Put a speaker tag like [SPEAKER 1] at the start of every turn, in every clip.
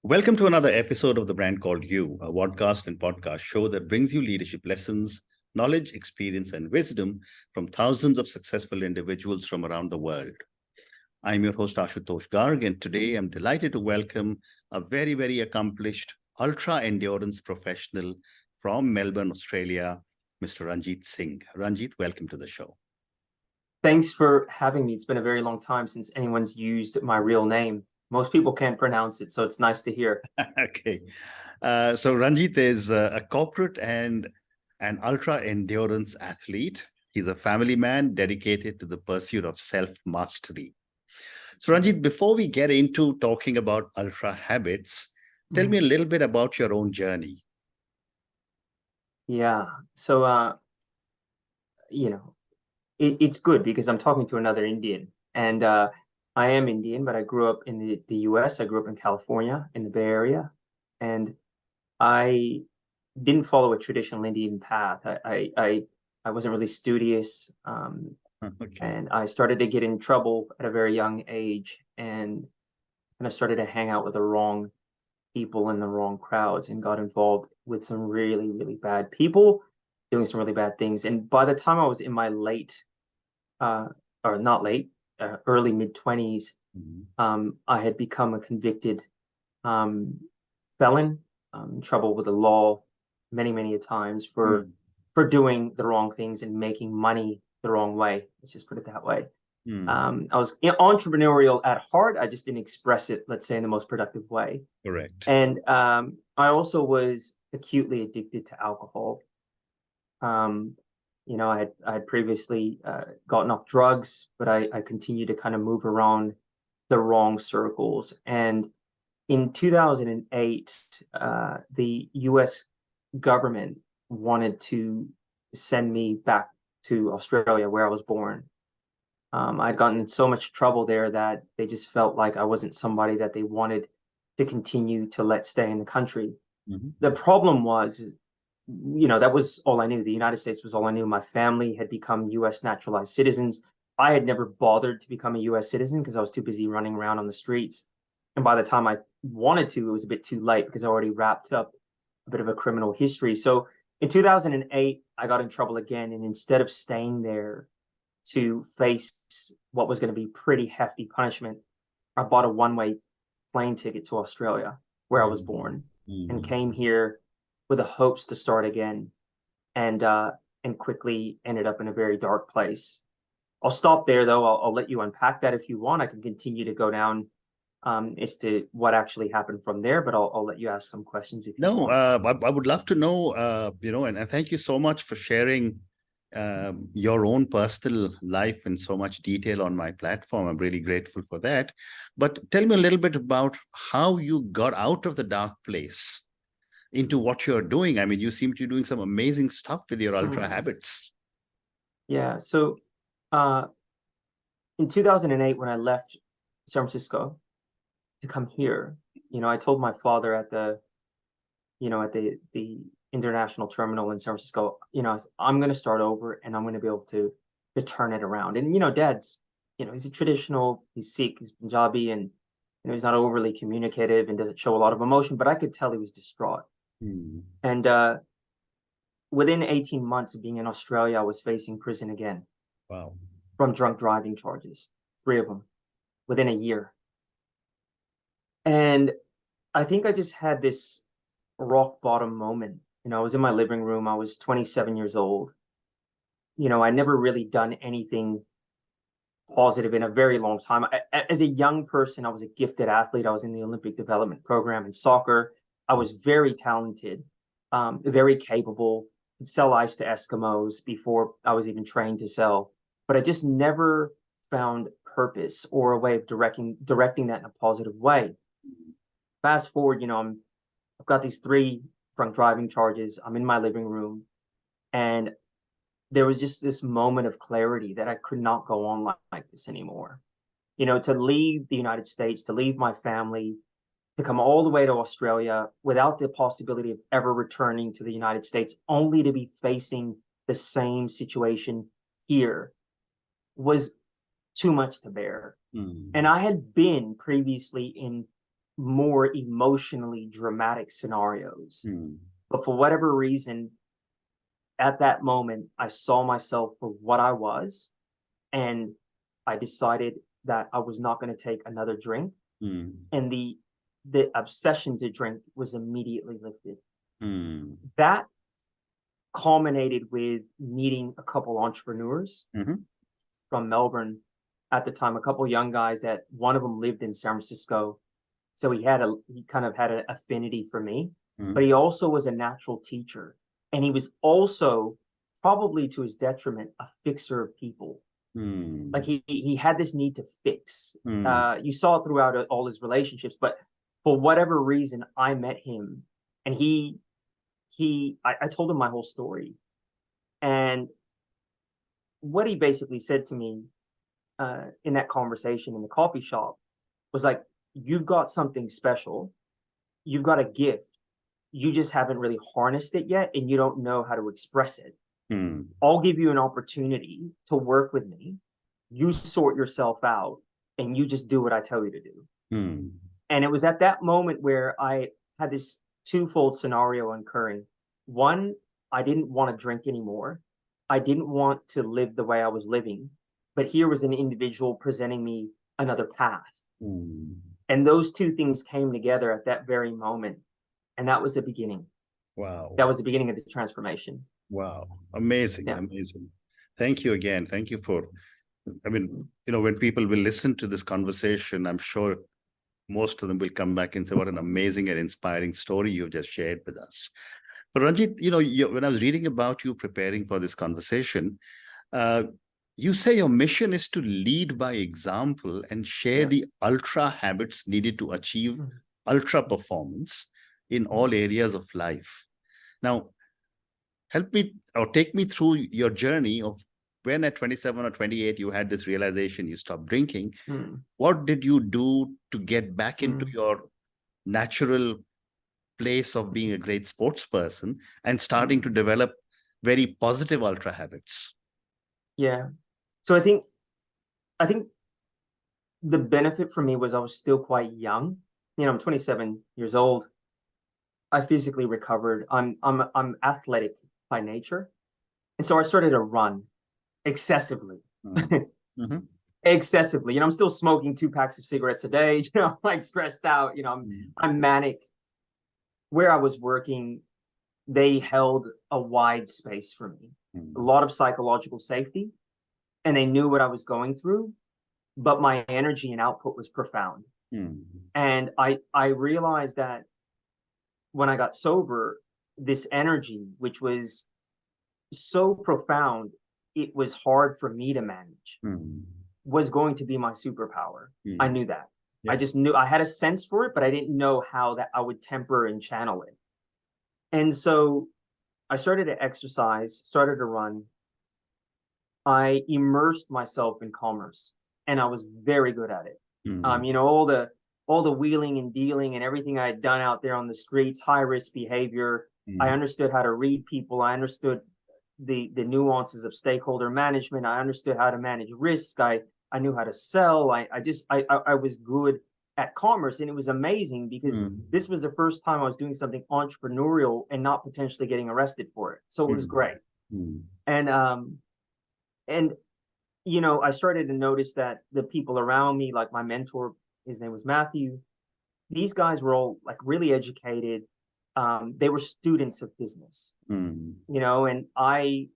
[SPEAKER 1] Welcome to another episode of The Brand Called You, a podcast and podcast show that brings you leadership lessons, knowledge, experience, and wisdom from thousands of successful individuals from around the world. I'm your host, Ashutosh Garg, and today I'm delighted to welcome a very, very accomplished ultra-endurance professional from Melbourne, Australia, Mr. Ranjit Singh. Ranjit, welcome to the show.
[SPEAKER 2] Thanks for having me. It's been a very long time since anyone's used my real name. Most people can't pronounce it, so it's nice to hear.
[SPEAKER 1] Okay. So Ranjit is a corporate and an ultra-endurance athlete. He's a family man dedicated to the pursuit of self-mastery. So Ranjit, before we get into talking about ultra habits, tell me a little bit about your own journey.
[SPEAKER 2] Yeah. So, it's good because I'm talking to another Indian. And I am Indian, but I grew up in the US. I grew up in California, in the Bay Area. And I didn't follow a traditional Indian path. I wasn't really studious.
[SPEAKER 1] Okay.
[SPEAKER 2] And I started to get in trouble at a very young age and I started to hang out with the wrong people in the wrong crowds and got involved with some really, really bad people doing some really bad things. And by the time I was in my early mid 20s, I had become a convicted felon, in trouble with the law many, many a times for doing the wrong things and making money the wrong way. Let's just put it that way. I was entrepreneurial at heart. I just didn't express it, let's say, in the most productive way.
[SPEAKER 1] Correct.
[SPEAKER 2] And I also was acutely addicted to alcohol. I had previously gotten off drugs, but I continued to kind of move around the wrong circles. And in 2008, the U.S. government wanted to send me back to Australia, where I was born. I'd gotten in so much trouble there that they just felt like I wasn't somebody that they wanted to continue to let stay in the country. The problem was, that was all I knew. The United States was all I knew. My family had become U.S. naturalized citizens. I had never bothered to become a U.S. citizen because I was too busy running around on the streets. And by the time I wanted to, it was a bit too late because I already wrapped up a bit of a criminal history. So in 2008, I got in trouble again. And instead of staying there to face what was going to be pretty hefty punishment, I bought a one-way plane ticket to Australia, where I was born, and came here with the hopes to start again, and quickly ended up in a very dark place. I'll stop there, though. I'll let you unpack that if you want. I can continue to go down as to what actually happened from there, but I'll let you ask some questions if you want.
[SPEAKER 1] I would love to know, and thank you so much for sharing your own personal life in so much detail on my platform. I'm really grateful for that. But tell me a little bit about how you got out of the dark place into what you're doing. I mean, you seem to be doing some amazing stuff with your ultra habits.
[SPEAKER 2] Yeah. So in 2008, when I left San Francisco to come here, I told my father at the international terminal in San Francisco, I'm going to start over and I'm going to be able to turn it around. And, Dad's, he's a traditional, he's Sikh, he's Punjabi, and, he's not overly communicative and doesn't show a lot of emotion, but I could tell he was distraught. And within 18 months of being in Australia, I was facing prison again.
[SPEAKER 1] Wow.
[SPEAKER 2] From drunk driving charges, 3 of them within a year. And I think I just had this rock bottom moment. I was in my living room. I was 27 years old. I never really done anything positive in a very long time. As a young person, I was a gifted athlete. I was in the Olympic development program in soccer. I was very talented, very capable, could sell ice to Eskimos before I was even trained to sell. But I just never found purpose or a way of directing that in a positive way. Fast forward, I've got these 3 drunk driving charges. I'm in my living room, and there was just this moment of clarity that I could not go on like this anymore. To leave the United States, to leave my family, to come all the way to Australia without the possibility of ever returning to the United States, only to be facing the same situation here, was too much to bear. And I had been previously in more emotionally dramatic scenarios.
[SPEAKER 1] Mm.
[SPEAKER 2] But for whatever reason, at that moment, I saw myself for what I was, and I decided that I was not going to take another drink.
[SPEAKER 1] Mm.
[SPEAKER 2] And the obsession to drink was immediately lifted.
[SPEAKER 1] Mm.
[SPEAKER 2] That culminated with meeting a couple entrepreneurs
[SPEAKER 1] Mm-hmm.
[SPEAKER 2] from Melbourne at the time, a couple young guys that one of them lived in San Francisco. So he kind of had an affinity for me, but he also was a natural teacher. And he was also, probably to his detriment, a fixer of people.
[SPEAKER 1] Mm.
[SPEAKER 2] Like he had this need to fix.
[SPEAKER 1] Mm.
[SPEAKER 2] You saw it throughout all his relationships, but for whatever reason, I met him, and I told him my whole story, and what he basically said to me in that conversation in the coffee shop was like, "You've got something special. You've got a gift. You just haven't really harnessed it yet, and you don't know how to express it.
[SPEAKER 1] Mm.
[SPEAKER 2] I'll give you an opportunity to work with me. You sort yourself out, and you just do what I tell you to do."
[SPEAKER 1] Mm.
[SPEAKER 2] And it was at that moment where I had this twofold scenario occurring. One, I didn't want to drink anymore. I didn't want to live the way I was living. But here was an individual presenting me another path.
[SPEAKER 1] Mm.
[SPEAKER 2] And those two things came together at that very moment. And that was the beginning.
[SPEAKER 1] Wow.
[SPEAKER 2] That was the beginning of the transformation.
[SPEAKER 1] Wow. Amazing.
[SPEAKER 2] Yeah.
[SPEAKER 1] Amazing. Thank you again. Thank you for, I mean, when people will listen to this conversation, I'm sure most of them will come back and say, what an amazing and inspiring story you've just shared with us. But Ranjit, when I was reading about you preparing for this conversation, you say your mission is to lead by example and share the ultra habits needed to achieve ultra performance in all areas of life. Now, help me or take me through your journey of when at 27 or 28 you had this realization you stopped drinking. What did you do to get back into your natural place of being a great sports person and starting to develop very positive ultra habits?
[SPEAKER 2] Yeah. So I think the benefit for me was I was still quite young. I'm 27 years old. I physically recovered. I'm athletic by nature. And so I started to run excessively.
[SPEAKER 1] Mm-hmm.
[SPEAKER 2] Excessively. I'm still smoking 2 packs of cigarettes a day, like stressed out, I'm manic. Where I was working, they held a wide space for me. A lot of psychological safety, and they knew what I was going through, but my energy and output was profound. And I realized that when I got sober, this energy, which was so profound, it was hard for me to manage, was going to be my superpower. I knew that. I just knew, I had a sense for it, but I didn't know how that I would temper and channel it. And so I started to exercise, started to run. I immersed myself in commerce, and I was very good at it. All the wheeling and dealing and everything I had done out there on the streets, high risk behavior. I understood how to read people. I understood the nuances of stakeholder management. I understood how to manage risk. I knew how to sell. I was good at commerce, and it was amazing because this was the first time I was doing something entrepreneurial and not potentially getting arrested for it. So it was great. And I started to notice that the people around me, like my mentor, his name was Matthew, these guys were all like really educated. They were students of business, and I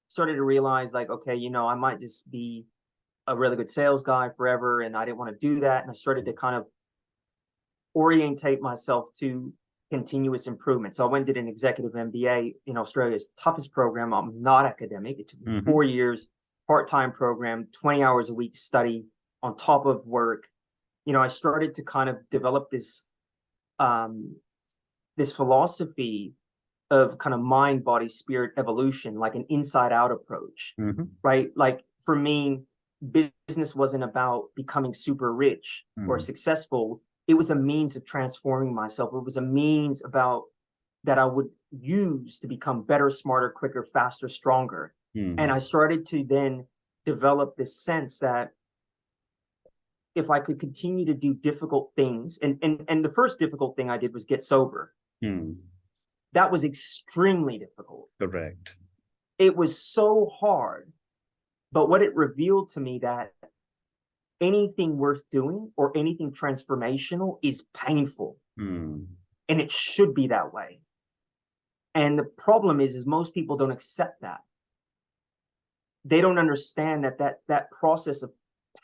[SPEAKER 2] started to realize like, okay, I might just be a really good sales guy forever, and I didn't want to do that. And I started to kind of orientate myself to continuous improvement. So I went and did an executive MBA in Australia's toughest program. I'm not academic. It took me 4 years, part-time program, 20 hours a week study on top of work. I started to kind of develop this this philosophy of kind of mind, body, spirit evolution, like an inside out approach, right? Like for me, business wasn't about becoming super rich or successful. It was a means of transforming myself. It was a means that I would use to become better, smarter, quicker, faster, stronger. And I started to then develop this sense that if I could continue to do difficult things, and the first difficult thing I did was get sober. That was extremely difficult.
[SPEAKER 1] Correct.
[SPEAKER 2] It was so hard, but what it revealed to me that anything worth doing or anything transformational is painful, and it should be that way. And the problem is most people don't accept that. They don't understand that process of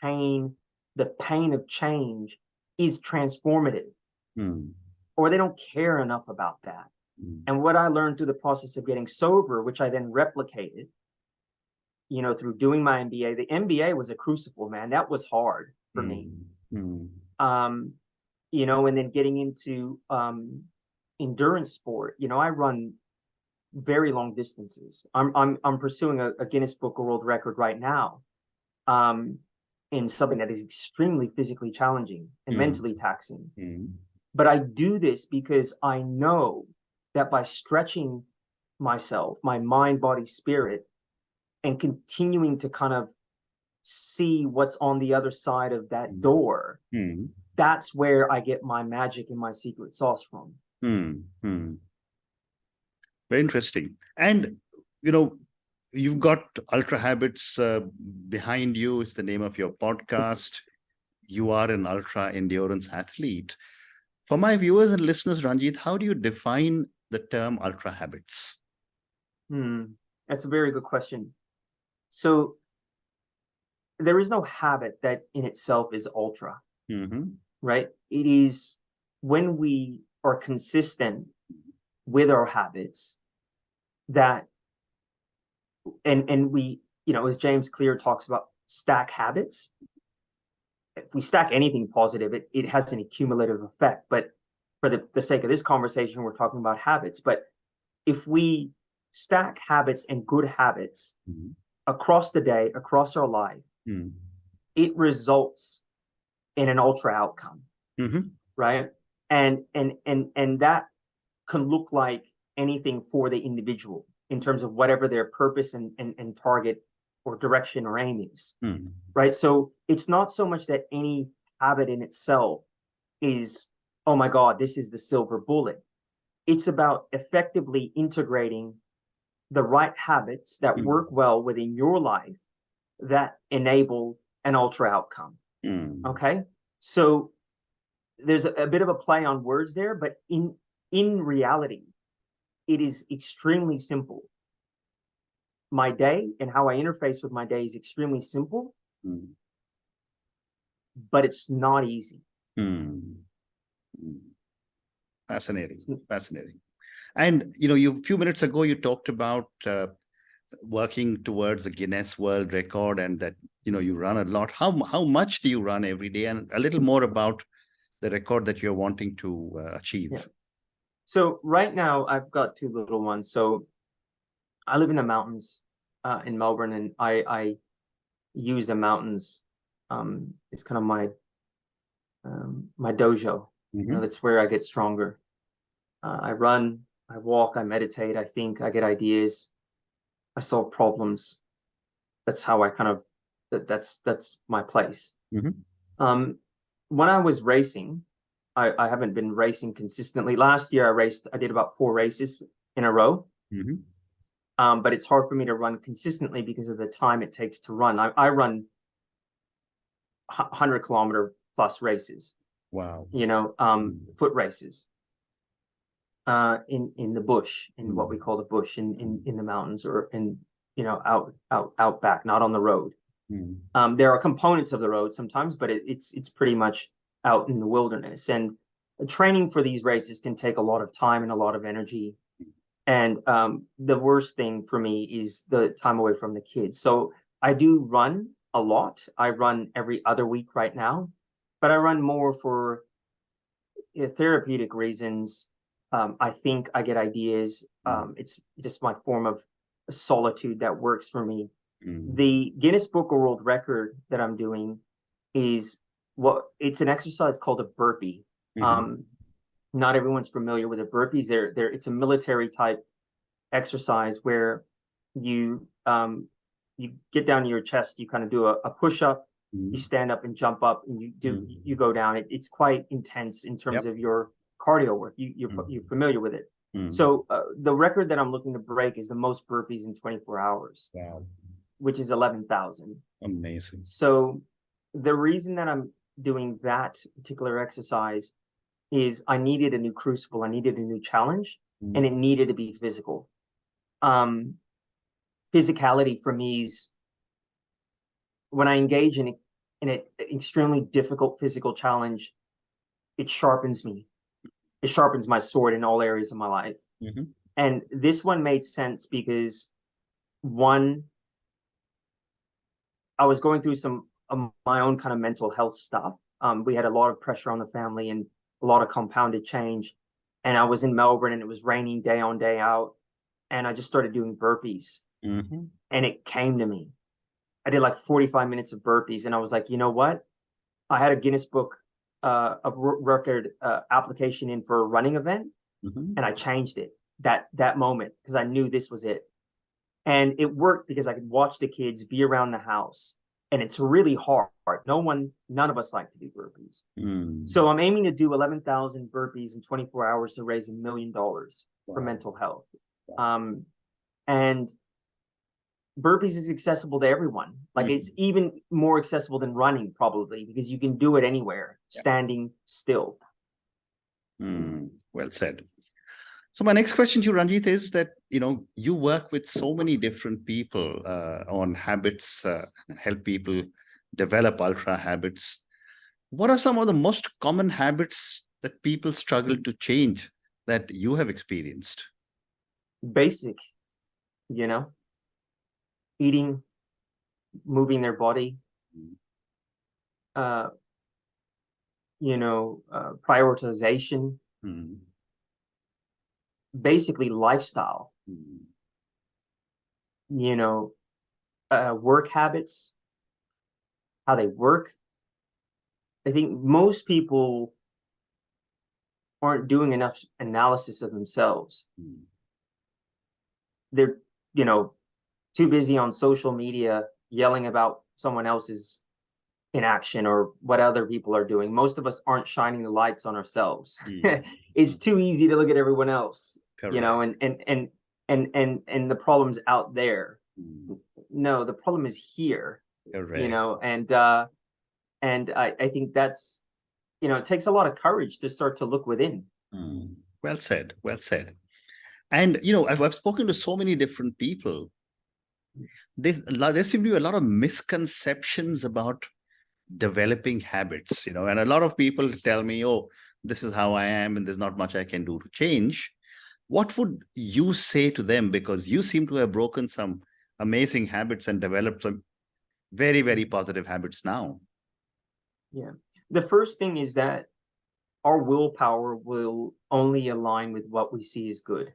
[SPEAKER 2] pain, the pain of change, is transformative, or they don't care enough about that. And what I learned through the process of getting sober, which I then replicated, through doing my MBA. The MBA was a crucible, man. That was hard for me. And then getting into endurance sport. I run very long distances. I'm pursuing a Guinness Book of World Record right now, in something that is extremely physically challenging and mentally taxing. But I do this because I know that by stretching myself, my mind, body, spirit, and continuing to kind of see what's on the other side of that door, that's where I get my magic and my secret sauce from.
[SPEAKER 1] Very interesting. And, you've got Ultra Habits behind you. It's the name of your podcast. You are an ultra endurance athlete. For my viewers and listeners, Ranjit, how do you define the term Ultra Habits?
[SPEAKER 2] That's a very good question. So there is no habit that in itself is ultra, right? It is when we are consistent with our habits that, and we, as James Clear talks about, stack habits. If we stack anything positive, it has an accumulative effect. But for the sake of this conversation, we're talking about habits. But if we stack habits and good habits across the day, across our life, it results in an ultra outcome, right? And that can look like anything for the individual in terms of whatever their purpose and target or direction or aim is, right? So it's not so much that any habit in itself is, oh my God, this is the silver bullet. It's about effectively integrating the right habits that work well within your life that enable an ultra outcome. Okay. So there's a bit of a play on words there, but in reality, it is extremely simple. My day and how I interface with my day is extremely simple, but it's not easy.
[SPEAKER 1] Fascinating. And, a few minutes ago, you talked about working towards a Guinness World Record, and that, you run a lot. How much do you run every day? And a little more about the record that you're wanting to achieve.
[SPEAKER 2] Yeah. So right now I've got two little ones. So I live in the mountains in Melbourne, and I use the mountains. It's kind of my dojo. That's where I get stronger. I run, I walk, I meditate, I think, I get ideas, I solve problems. That's how I kind of, that's my place. When I was racing, I haven't been racing consistently. Last year I did about 4 races in a row. But it's hard for me to run consistently because of the time it takes to run. I run 100-kilometer plus races.
[SPEAKER 1] Wow.
[SPEAKER 2] Foot races. In the bush, in what we call the bush, in the mountains, or out back, not on the road. There are components of the road sometimes, but it's pretty much out in the wilderness. And training for these races can take a lot of time and a lot of energy. And the worst thing for me is the time away from the kids. So I do run a lot. I run every other week right now, but I run more for therapeutic reasons. I think I get ideas. It's just my form of solitude that works for me. The Guinness Book of World Record that I'm doing is it's an exercise called a burpee. Not everyone's familiar with the burpees. It's a military type exercise where you get down to your chest, you kind of do a push up, You stand up and jump up, and you go down. It's quite intense in terms of your cardio work. You're familiar with it. So the record that I'm looking to break is the most burpees in 24 hours, which is 11,000.
[SPEAKER 1] Amazing.
[SPEAKER 2] So the reason that I'm doing that particular exercise is I needed a new crucible. I needed a new challenge, and it needed to be physical. Physicality for me is when I engage in an extremely difficult physical challenge, it sharpens me. It sharpens my sword in all areas of my life. And this one made sense because, one, I was going through some of my own kind of mental health stuff. We had a lot of pressure on the family and a lot of compounded change. And I was in Melbourne, and it was raining day on, day out. And I just started doing burpees. And it came to me. I did like 45 minutes of burpees, and I was like, you know what? I had a Guinness Book of record application in for a running event, and I changed it that moment because I knew this was it. And it worked because I could watch the kids be around the house, and it's really hard. None of us like to do burpees. So I'm aiming to do 11,000 burpees in 24 hours to raise $1 million for mental health. And burpees is accessible to everyone. Like it's even more accessible than running, probably, because you can do it anywhere, standing still.
[SPEAKER 1] Well said. So my next question to you, Ranjit, is that, you work with so many different people on habits, help people develop ultra habits. What are some of the most common habits that people struggle to change that you have experienced?
[SPEAKER 2] Basic, eating, moving their body, prioritization, basically lifestyle, work habits, how they work. I think most people aren't doing enough analysis of themselves. They're, too busy on social media yelling about someone else's inaction or what other people are doing. Most of us aren't shining the lights on ourselves. It's too easy to look at everyone else.
[SPEAKER 1] Correct.
[SPEAKER 2] And the problem's out there. No, the problem is here.
[SPEAKER 1] Correct.
[SPEAKER 2] And I think that's, it takes a lot of courage to start to look within.
[SPEAKER 1] Well said. Well said. And, I've spoken to so many different people. There seem to be a lot of misconceptions about developing habits, and a lot of people tell me, oh, this is how I am, and there's not much I can do to change. What would you say to them? Because you seem to have broken some amazing habits and developed some very, very positive habits now.
[SPEAKER 2] Yeah. The first thing is that our willpower will only align with what we see as good.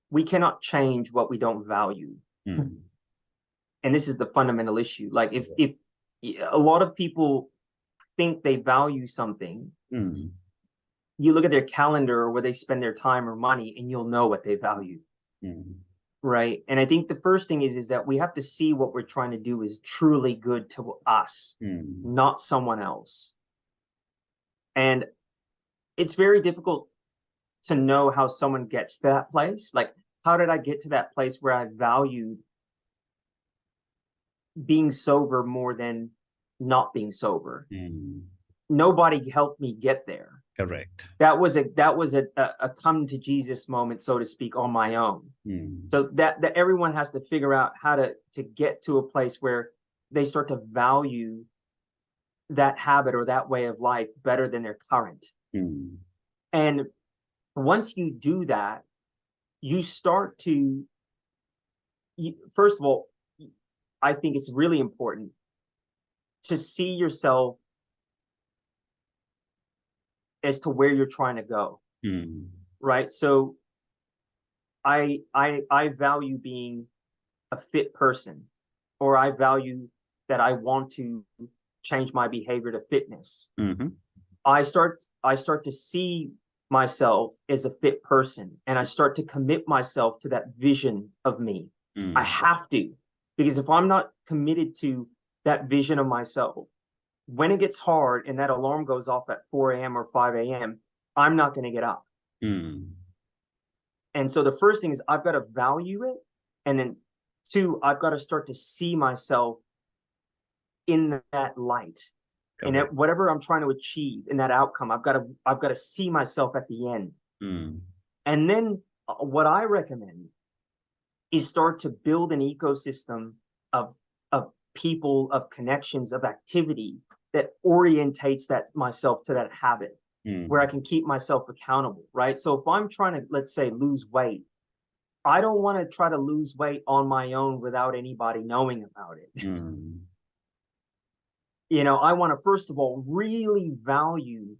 [SPEAKER 2] We cannot change what we don't value. And this is the fundamental issue. Like if a lot of people think they value something, you look at their calendar or where they spend their time or money, and you'll know what they value. Right. And I think the first thing is that we have to see what we're trying to do is truly good to us, not someone else. And it's very difficult to know how someone gets to that place. Like, how did I get to that place where I valued being sober more than not being sober? Nobody helped me get there.
[SPEAKER 1] Correct.
[SPEAKER 2] That was a come to Jesus moment, so to speak, on my own. So that everyone has to figure out how to get to a place where they start to value that habit or that way of life better than their current. And once you do that, you start to, first of all, I think it's really important to see yourself as to where you're trying to go. Right. So I value being a fit person, or I value that I want to change my behavior to fitness. I start to see myself as a fit person, and I start to commit myself to that vision of me. I have to, because if I'm not committed to that vision of myself. When it gets hard and that alarm goes off at 4 a.m. or 5 a.m., I'm not going to get up.
[SPEAKER 1] Mm.
[SPEAKER 2] And so the first thing is I've got to value it. And then two, I've got to start to see myself in that light. And whatever I'm trying to achieve in that outcome, I've got to see myself at the end.
[SPEAKER 1] Mm.
[SPEAKER 2] And then what I recommend is start to build an ecosystem of people, of connections, of activity that orientates myself to that habit, where I can keep myself accountable, right? So if I'm trying to, let's say, lose weight, I don't want to try to lose weight on my own without anybody knowing about it.
[SPEAKER 1] Mm.
[SPEAKER 2] You know, I want to, first of all, really value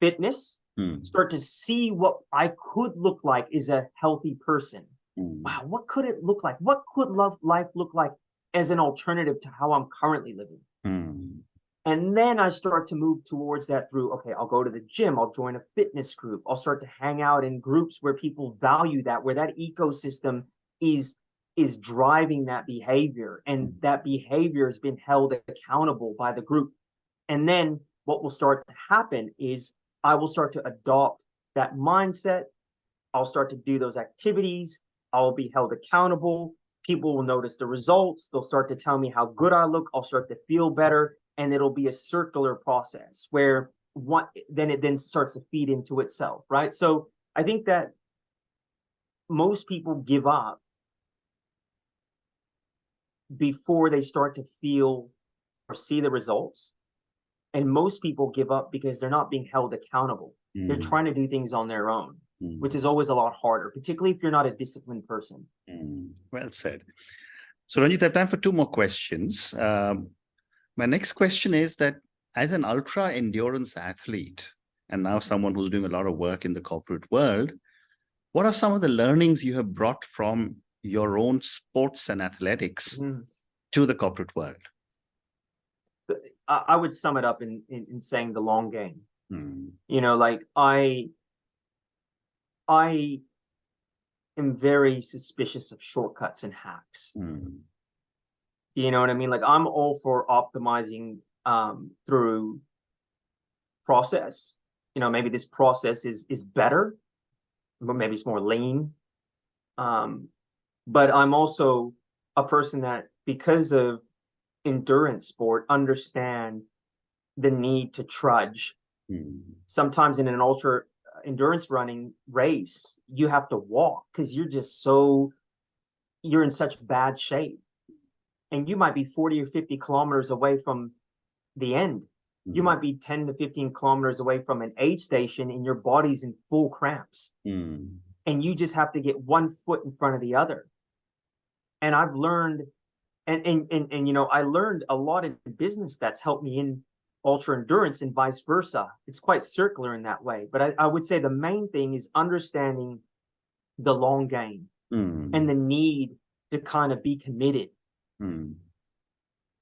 [SPEAKER 2] fitness, start to see what I could look like as a healthy person. Wow, what could it look like? What could life look like as an alternative to how I'm currently living? And then I start to move towards that through, okay, I'll go to the gym, I'll join a fitness group, I'll start to hang out in groups where people value that, where that ecosystem is driving that behavior, and that behavior has been held accountable by the group. And then what will start to happen is I will start to adopt that mindset. I'll start to do those activities. I'll be held accountable. People will notice the results. They'll start to tell me how good I look. I'll start to feel better. And it'll be a circular process where it then starts to feed into itself, right? So I think that most people give up before they start to feel or see the results. And most people give up because they're not being held accountable. They're trying to do things on their own, which is always a lot harder, particularly if you're not a disciplined person.
[SPEAKER 1] Well said. So Ranjit, I have time for two more questions. My next question is that as an ultra endurance athlete, and now someone who's doing a lot of work in the corporate world, what are some of the learnings you have brought from your own sports and athletics to the corporate world?
[SPEAKER 2] I would sum it up in saying the long game. You know, like I am very suspicious of shortcuts and hacks. You know what I mean? Like I'm all for optimizing through process. You know, maybe this process is better, but maybe it's more lean. But I'm also a person that, because of endurance sport, understand the need to trudge. Sometimes in an ultra endurance running race, you have to walk because you're in such bad shape. And you might be 40 or 50 kilometers away from the end. You might be 10 to 15 kilometers away from an aid station and your body's in full cramps. And you just have to get one foot in front of the other. And I've learned, and you know, I learned a lot in business that's helped me in ultra endurance and vice versa. It's quite circular in that way. But I would say the main thing is understanding the long game and the need to kind of be committed.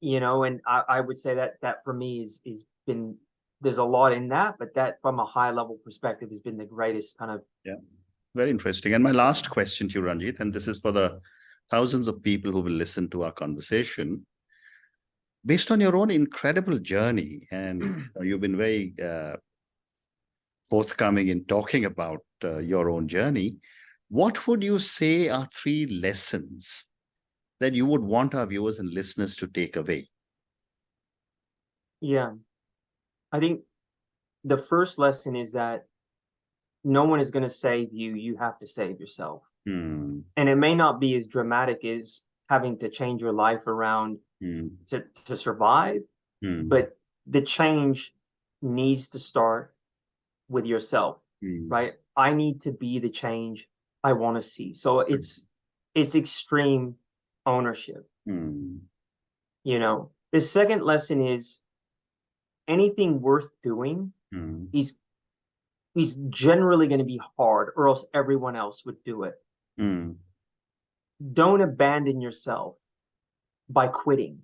[SPEAKER 2] You know, and I would say that for me is been, there's a lot in that, but that from a high level perspective has been the greatest kind of.
[SPEAKER 1] Yeah, very interesting. And my last question to you, Ranjit, and this is for the thousands of people who will listen to our conversation. Based on your own incredible journey, and you've been very forthcoming in talking about your own journey, what would you say are 3 lessons that you would want our viewers and listeners to take away?
[SPEAKER 2] Yeah, I think the first lesson is that no one is going to save you. You have to save yourself. And it may not be as dramatic as having to change your life around to survive, but the change needs to start with yourself, right? I need to be the change I want to see. So it's extreme ownership. You know, the second lesson is anything worth doing is generally going to be hard, or else everyone else would do it. Don't abandon yourself by quitting,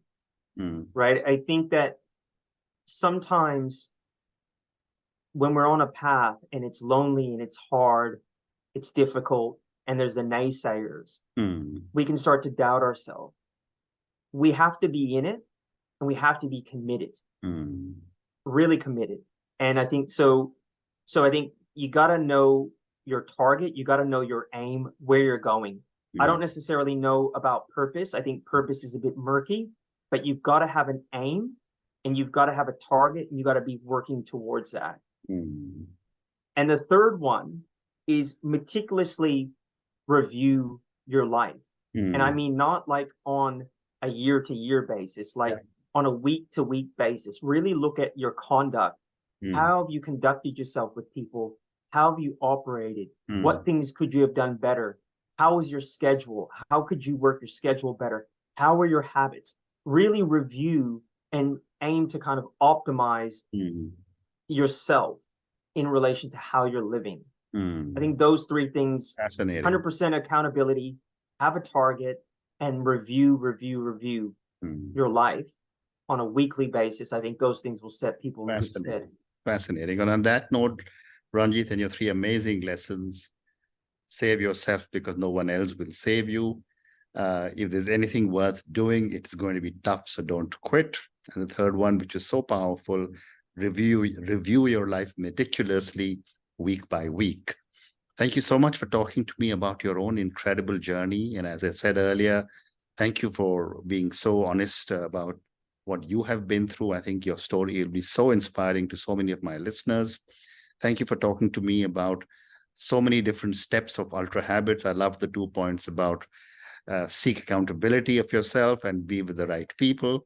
[SPEAKER 2] right? I think that sometimes when we're on a path and it's lonely and it's hard, it's difficult, and there's the naysayers, we can start to doubt ourselves. we have to be in it and we have to be committed, really committed. And I think so I think you got to know your target, you got to know your aim, where you're going. I don't necessarily know about purpose. I think purpose is a bit murky, but you've got to have an aim and you've got to have a target and you got to be working towards that. And the third one is meticulously review your life. And I mean, not like on a year to year basis, like on a week to week basis. Really look at your conduct. How have you conducted yourself with people? How have you operated? What things could you have done better? How was your schedule? How could you work your schedule better? How are your habits? Really review and aim to kind of optimize yourself in relation to how you're living. I think those three things, 100% accountability, have a target, and review your life on a weekly basis. I think those things will set people in good stead.
[SPEAKER 1] Fascinating. And on that note, Ranjit, and your three amazing lessons: save yourself because no one else will save you. If there's anything worth doing, it's going to be tough, so don't quit. And the third one, which is so powerful, review your life meticulously, week by week. Thank you so much for talking to me about your own incredible journey. And as I said earlier, thank you for being so honest about what you have been through. I think your story will be so inspiring to so many of my listeners. Thank you for talking to me about so many different steps of ultra habits. I love the 2 points about seek accountability of yourself and be with the right people.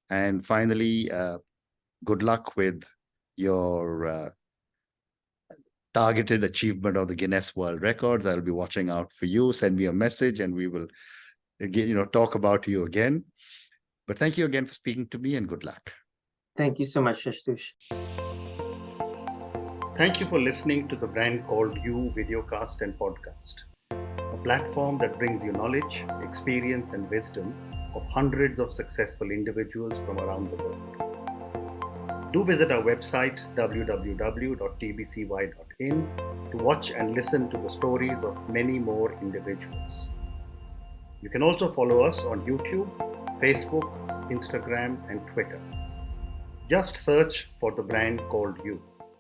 [SPEAKER 1] And finally, good luck with your targeted achievement of the Guinness World Records. I'll be watching out for you. Send me a message and we will talk about you again. But thank you again for speaking to me, and good luck.
[SPEAKER 2] Thank you so much, Shashtush.
[SPEAKER 1] Thank you for listening to the Brand Called You videocast and podcast, a platform that brings you knowledge, experience, and wisdom of hundreds of successful individuals from around the world. Do visit our website, www.tbcy.in, to watch and listen to the stories of many more individuals. You can also follow us on YouTube, Facebook, Instagram, and Twitter. Just search for the Brand Called You.